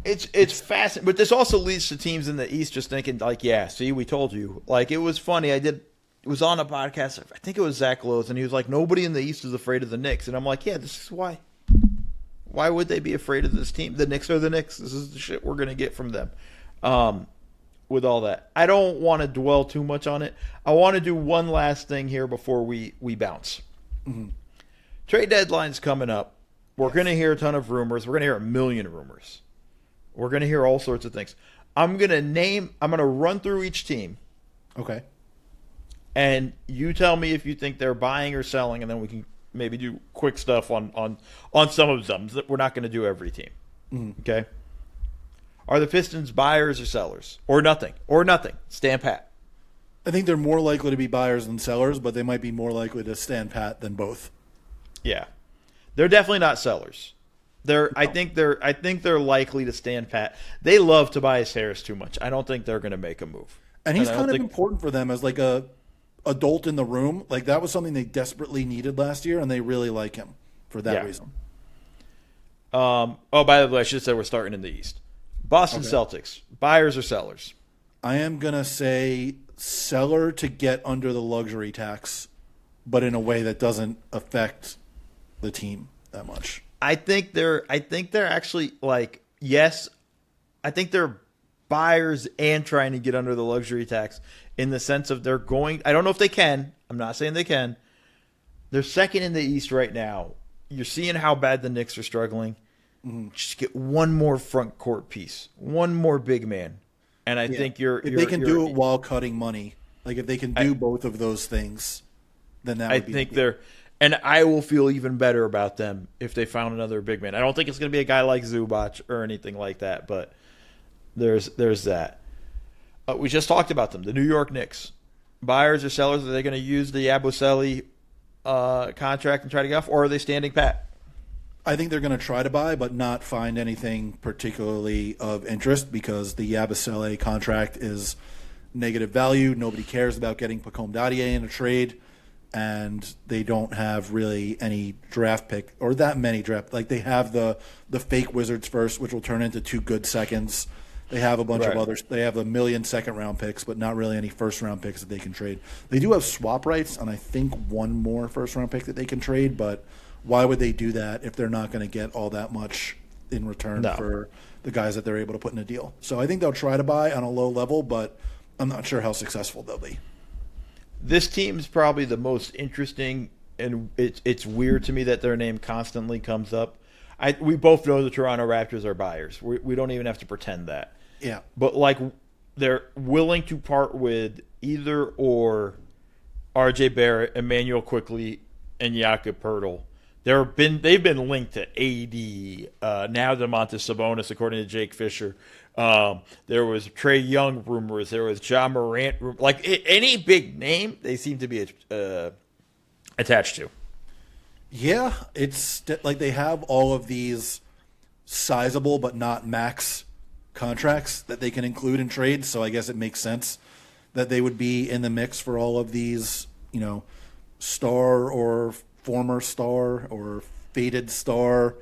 it's fascinating, but this also leads to teams in the East just thinking like, yeah, see, we told you. Like it was funny. It was on a podcast. I think it was Zach Lowe's, and he was like, nobody in the East is afraid of the Knicks. And I'm like, yeah, this is why. Why would they be afraid of this team? The Knicks are the Knicks. This is the shit we're going to get from them. With all that, I don't want to dwell too much on it. I want to do one last thing here before we bounce. Mm-hmm. Trade deadline's coming up. We're going to hear a ton of rumors. We're going to hear a million rumors. We're going to hear all sorts of things. I'm going to run through each team. Okay. And you tell me if you think they're buying or selling, and then we can maybe do quick stuff on some of them. We're not going to do every team. Mm-hmm. Okay? Are the Pistons buyers or sellers? Or nothing? Or nothing? Stand pat. I think they're more likely to be buyers than sellers, but they might be more likely to stand pat than both. Yeah. They're definitely not sellers. I think they're likely to stand pat. They love Tobias Harris too much. I don't think they're going to make a move. And he's kind of important for them as like a adult in the room. Like that was something they desperately needed last year, and they really like him for that reason. By the way, I should say we're starting in the East. Boston Celtics, buyers or sellers? I am gonna say seller to get under the luxury tax, but in a way that doesn't affect the team that much. I think they're actually like, yes, I think they're buyers and trying to get under the luxury tax in the sense of they're going. I don't know if they can. I'm not saying they can. They're second in the East right now. You're seeing how bad the Knicks are struggling. Mm-hmm. Just get one more front court piece, one more big man, and I think if they can do it while cutting money. Like if they can do both of those things, then that would be. I think they're, and I will feel even better about them if they found another big man. I don't think it's going to be a guy like Zubac or anything like that, but there's that. We just talked about them, the New York Knicks. Buyers or sellers, are they going to use the Yabusele contract and try to get off, or are they standing pat? I think they're going to try to buy, but not find anything particularly of interest because the Yabusele contract is negative value. Nobody cares about getting Pacome Dadier in a trade, and they don't have really any draft pick or that many draft. Like they have the fake Wizards first, which will turn into 2 good seconds. They have a bunch of others. They have 1 million second-round picks, but not really any first-round picks that they can trade. They do have swap rights, and I think 1 more first-round pick that they can trade, but why would they do that if they're not going to get all that much in return for the guys that they're able to put in a deal? So I think they'll try to buy on a low level, but I'm not sure how successful they'll be. This team's probably the most interesting, and it's weird to me that their name constantly comes up. We both know the Toronto Raptors are buyers. We don't even have to pretend that. Yeah. But, like, they're willing to part with either or RJ Barrett, Emmanuel Quickley, and Jakob Poeltl. They've been linked to AD, now Domantas Sabonis, according to Jake Fisher. There was Trae Young rumors. There was Ja Morant rumors. Like, any big name, they seem to be attached to. Yeah, it's like they have all of these sizable but not max contracts that they can include in trades, so I guess it makes sense that they would be in the mix for all of these, star or former star or faded star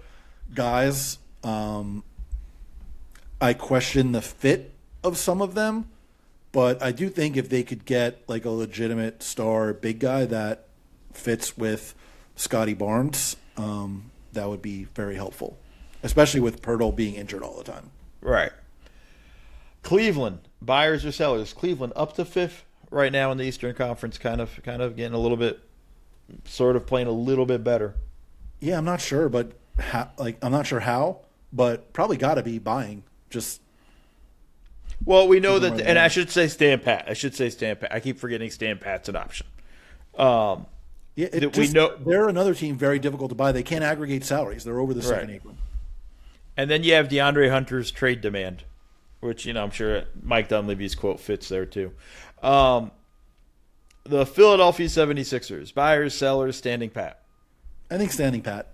guys. I question the fit of some of them, but I do think if they could get like a legitimate star big guy that fits with Scotty Barnes, that would be very helpful, especially with Poeltl being injured all the time. Right. Cleveland, buyers or sellers? Cleveland up to 5th right now in the Eastern Conference, kind of getting a little bit, sort of playing a little bit better. Yeah, I'm not sure, but I'm not sure how, but probably got to be buying. Well, we know that, and I should say stand pat. I keep forgetting stand pat's an option. We know they're another team very difficult to buy. They can't aggregate salaries. They're over the second apron. And then you have DeAndre Hunter's trade demand, which, I'm sure Mike Dunleavy's quote fits there too. The Philadelphia 76ers, buyers, sellers, standing pat. I think standing pat.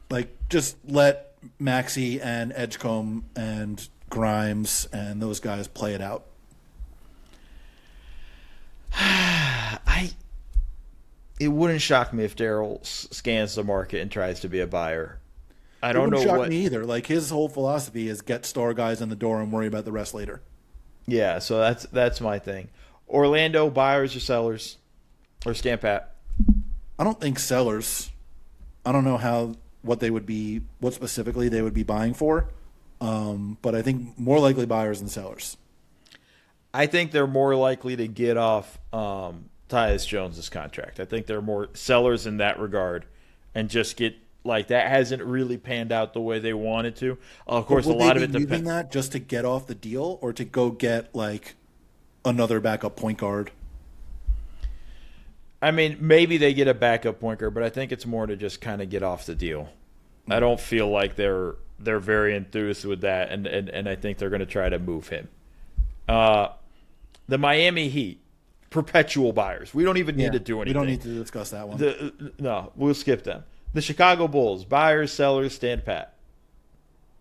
Like, just let Maxey and Edgecombe and Grimes and those guys play it out. It wouldn't shock me if Daryl scans the market and tries to be a buyer. I don't know what. It wouldn't shock me either. Like, his whole philosophy is get star guys in the door and worry about the rest later. Yeah, so that's my thing. Orlando, buyers or sellers, or stand pat? I don't think sellers. I don't know what specifically they would be buying for, but I think more likely buyers than sellers. I think they're more likely to get off Tyus Jones's contract. I think they're more sellers in that regard, and just get like that hasn't really panned out the way they wanted to. Of course, a lot of it depends. That just to get off the deal, or to go get like another backup point guard. I mean, maybe they get a backup point guard, but I think it's more to just kind of get off the deal. I don't feel like they're very enthused with that, and I think they're going to try to move him. The Miami Heat, perpetual buyers. We don't even need to do anything. We don't need to discuss that one. No, we'll skip them. The Chicago Bulls, buyers, sellers, stand pat.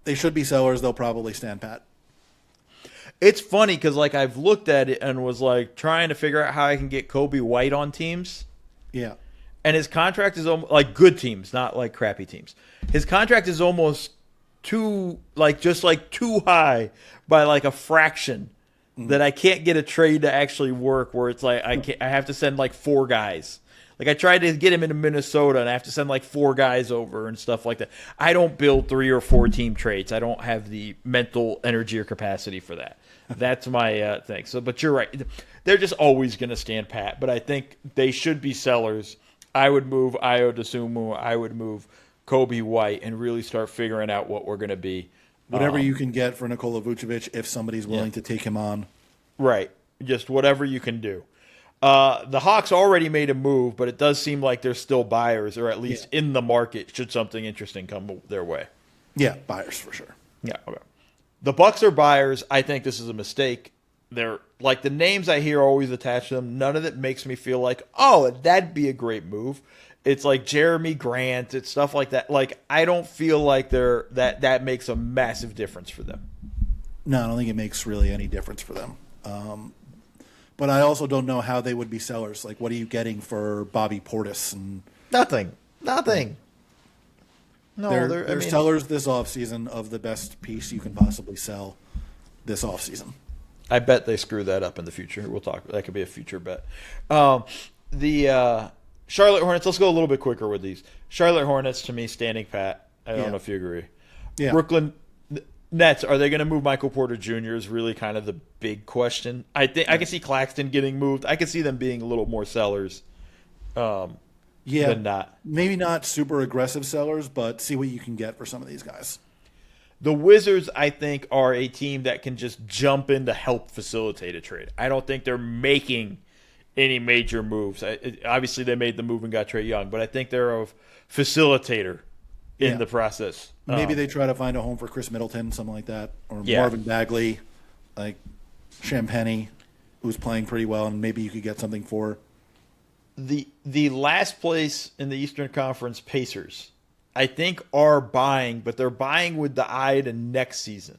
They should be sellers. They'll probably stand pat. It's funny because like I've looked at it and was like trying to figure out how I can get Kobe White on teams. Yeah. And his contract is almost like good teams, not like crappy teams. His contract is almost too high by like a fraction that I can't get a trade to actually work, where it's like I have to send like 4 guys. Like, I tried to get him into Minnesota, and I have to send like 4 guys over and stuff like that. I don't build 3 or 4 team trades. I don't have the mental energy or capacity for that. That's my thing. So, but you're right. They're just always going to stand pat. But I think they should be sellers. I would move Ayo Dosunmu. I would move Kobe White and really start figuring out what we're going to be. Whatever you can get for Nikola Vucevic if somebody's willing to take him on. Right. Just whatever you can do. The Hawks already made a move, but it does seem like they're still buyers, or at least in the market should something interesting come their way. Yeah, buyers for sure. Yeah, okay. The Bucks are buyers. I think this is a mistake. they're like the names I hear always attached to them. None of it makes me feel like, oh, that'd be a great move. It's like Jeremy Grant, it's stuff like that. Like I don't feel like that makes a massive difference for them. No, I don't think it makes really any difference for them. But I also don't know how they would be sellers. Like, what are you getting for Bobby Portis? And Nothing. No, they're sellers this offseason of the best piece you can possibly sell this offseason. I bet they screw that up in the future. We'll talk. That could be a future bet. The Charlotte Hornets. Let's go a little bit quicker with these. Charlotte Hornets, to me, standing pat. I don't know if you agree. Yeah. Brooklyn Nets. Are they going to move Michael Porter Jr. is really kind of the big question. I think I can see Claxton getting moved. I can see them being a little more sellers. Than not. Maybe not super aggressive sellers, but see what you can get for some of these guys. The Wizards, I think, are a team that can just jump in to help facilitate a trade. I don't think they're making any major moves. Obviously, they made the move and got Trae Young, but I think they're a facilitator in the process. Maybe they try to find a home for Chris Middleton, something like that, or Marvin Bagley, like Champagny, who's playing pretty well, and maybe you could get something for. The last place in the Eastern Conference, Pacers, I think are buying, but they're buying with the eye to next season.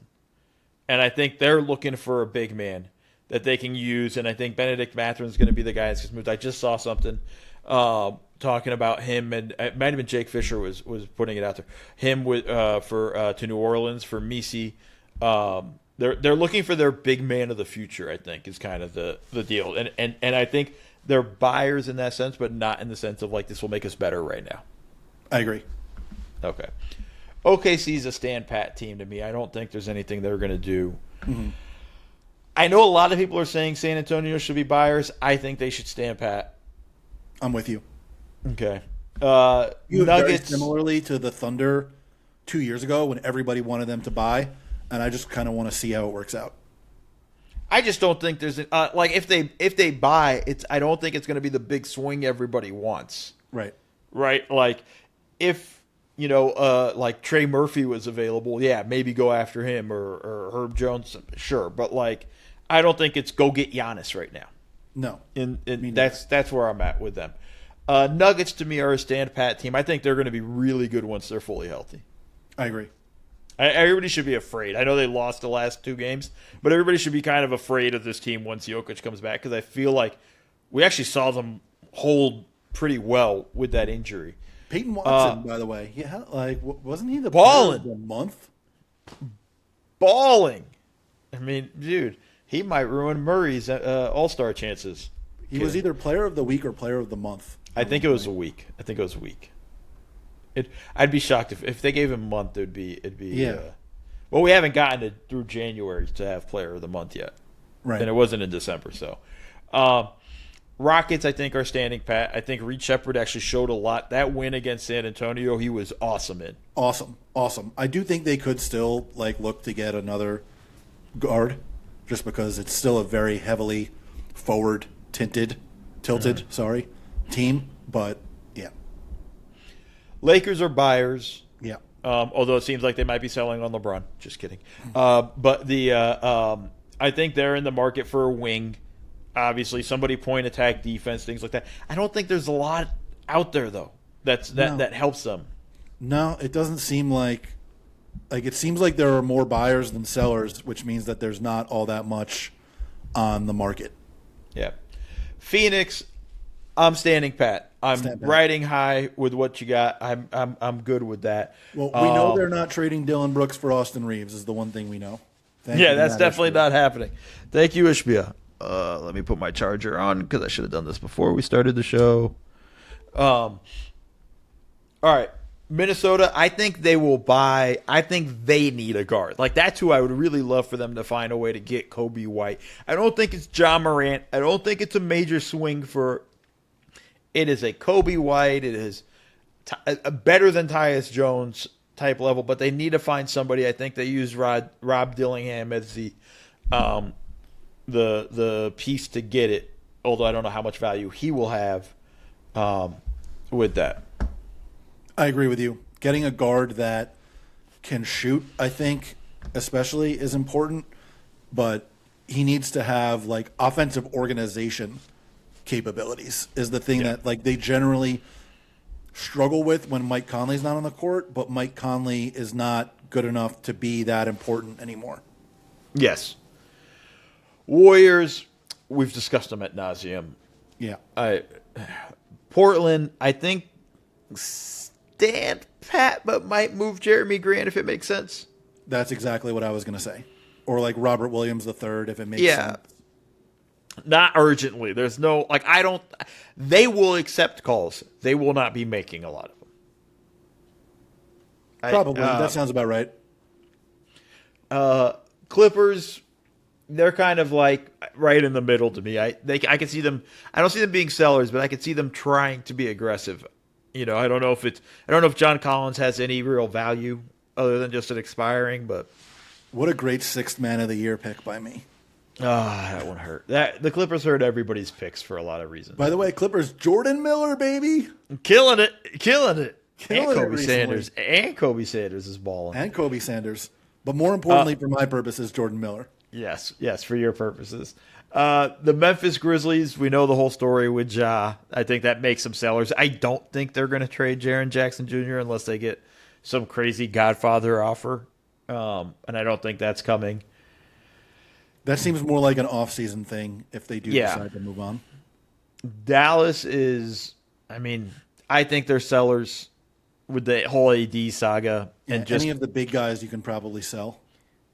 And I think they're looking for a big man that they can use. And I think Benedict Mathurin's going to be the guy that's moved. I just saw something talking about him, and it might have been Jake Fisher was putting it out there. Him with to New Orleans for Misi. They're looking for their big man of the future, I think, is kind of the deal. And I think they're buyers in that sense, but not in the sense of like this will make us better right now. I agree. Okay. OKC's a stand pat team to me. I don't think there's anything they're going to do. Mm-hmm. I know a lot of people are saying San Antonio should be buyers. I think they should stand pat. I'm with you. Okay. Nuggets very Nuggets similarly to the Thunder 2 years ago when everybody wanted them to buy, and I just kind of want to see how it works out. I just don't think there's like if they buy, I don't think it's going to be the big swing everybody wants. Right. Like if like Trey Murphy was available, yeah, maybe go after him or Herb Jones, sure. But like I don't think it's go get Giannis right now. No. And that's where I'm at with them. Nuggets to me are a stand pat team. I think they're going to be really good once they're fully healthy. I agree. Everybody should be afraid. I know they lost the last 2 games, but everybody should be kind of afraid of this team once Jokic comes back because I feel like we actually saw them hold pretty well with that injury. Peyton Watson, by the way, wasn't he the balling player of the month? Balling. I mean, dude, he might ruin Murray's All-Star chances. He was either player of the week or player of the month. I think it was a week. I'd be shocked if they gave him a month. It'd be. Well, we haven't gotten it through January to have player of the month yet, right? And it wasn't in December. So, Rockets, I think, are standing pat. I think Reed Shepherd actually showed a lot. That win against San Antonio, he was awesome in. Awesome. I do think they could still look to get another guard, just because it's still a very heavily forward tilted, team. But yeah. Lakers are buyers. Yeah. Although it seems like they might be selling on LeBron. Just kidding. But I think they're in the market for a wing. Obviously, somebody point attack defense, things like that. I don't think there's a lot out there though that helps them. No, it doesn't seem like it seems like there are more buyers than sellers, which means that there's not all that much on the market. Yeah. Phoenix, I'm standing pat. I'm riding high with what you got. I'm good with that. Well, we know they're not trading Dylan Brooks for Austin Reeves is the one thing we know. That's definitely not happening. Thank you, Ishbia. Let me put my charger on because I should have done this before we started the show. All right. Minnesota, I think they will buy. I think they need a guard. That's who I would really love for them to find a way to get Kobe White. I don't think it's John Morant. I don't think it's a major swing for. It is a Kobe White. It is better than Tyus Jones type level, but they need to find somebody. I think they use Rob Dillingham as the piece to get it. Although I don't know how much value he will have with that. I agree with you. Getting a guard that can shoot, I think, especially is important. But he needs to have like offensive organization capabilities is the thing that like they generally struggle with when Mike Conley's not on the court, but Mike Conley is not good enough to be that important anymore. Yes. Warriors, we've discussed them ad nauseum. Yeah. Portland, I think stand pat, but might move Jeremy Grant if it makes sense. That's exactly what I was going to say. Or like Robert Williams III, if it makes sense. Not urgently. There's no, like, they will accept calls. They will not be making a lot of them. Probably. That sounds about right. Clippers, they're kind of like right in the middle to me. I can see them. I don't see them being sellers, but I can see them trying to be aggressive. I don't know if John Collins has any real value other than just an expiring. But what a great sixth man of the year pick by me. That one hurt. The Clippers hurt everybody's picks for a lot of reasons. By the way, Clippers, Jordan Miller, baby, killing it. And Kobe Sanders is balling. And Kobe Sanders. But more importantly, for my purposes, Jordan Miller. Yes, for your purposes. The Memphis Grizzlies, we know the whole story with Ja. I think that makes them sellers. I don't think they're going to trade Jaren Jackson Jr. unless they get some crazy Godfather offer. And I don't think that's coming. That seems more like an off-season thing if they do decide to move on. Dallas is, I think they're sellers with the whole AD saga. And just any of the big guys you can probably sell.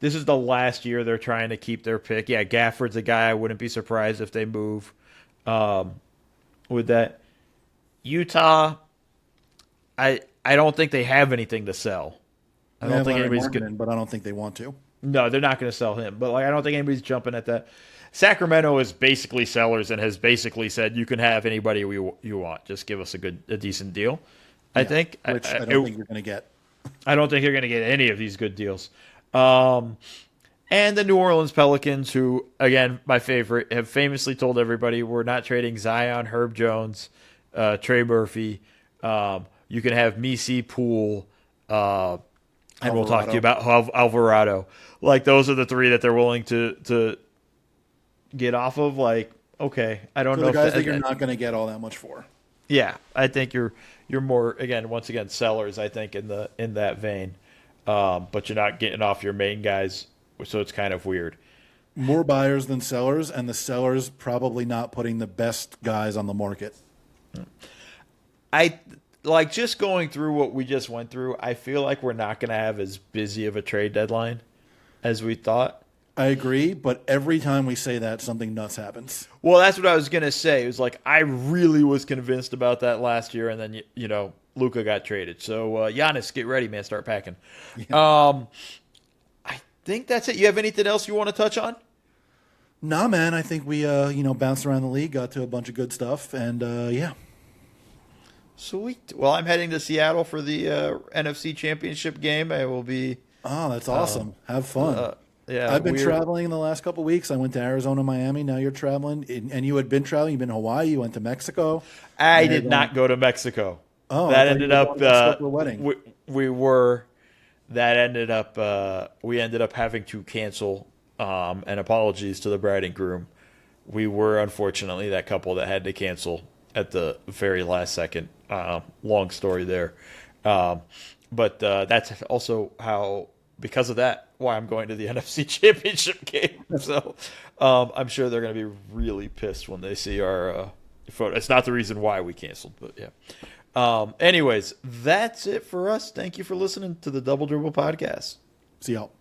This is the last year they're trying to keep their pick. Yeah, Gafford's a guy I wouldn't be surprised if they move with that. Utah, I don't think they have anything to sell. I don't think anybody's good, but I don't think they want to. No, they're not going to sell him. But I don't think anybody's jumping at that. Sacramento is basically sellers and has basically said you can have anybody you want. Just give us a decent deal. I think. Which I don't think you're going to get. I don't think you're going to get any of these good deals. And the New Orleans Pelicans, who, again, my favorite, have famously told everybody we're not trading Zion, Herb Jones, Trey Murphy. You can have Misi, Poole, and we'll talk to you about Alvarado. Those are the three that they're willing to get off of. Okay, I don't know. The guys that you're not going to get all that much for. Yeah, I think you're more, once again, sellers, I think, in that vein. But you're not getting off your main guys, so it's kind of weird. More buyers than sellers, and the sellers probably not putting the best guys on the market. Just going through what we just went through, I feel like we're not going to have as busy of a trade deadline as we thought. I agree, but every time we say that, something nuts happens. Well, that's what I was going to say. It was I really was convinced about that last year, and then, Luka got traded. So, Giannis, get ready, man. Start packing. Yeah. I think that's it. You have anything else you want to touch on? Nah, man. I think we, bounced around the league, got to a bunch of good stuff, and, yeah. Sweet. Well, I'm heading to Seattle for the NFC Championship game. I will be. Oh, that's awesome. Have fun. Yeah, I've been traveling in the last couple of weeks. I went to Arizona, Miami. Now you're traveling, and you had been traveling. You've been to Hawaii. You went to Mexico. I did not go to Mexico. Oh, that ended up. Wedding. We were. That ended up. We ended up having to cancel. And apologies to the bride and groom. We were unfortunately that couple that had to cancel at the very last second. Long story there, but that's also how. Because of that, why I'm going to the NFC Championship game. So I'm sure they're going to be really pissed when they see our photo. It's not the reason why we canceled, but yeah. Anyways, that's it for us. Thank you for listening to the Double Dribble Podcast. See y'all.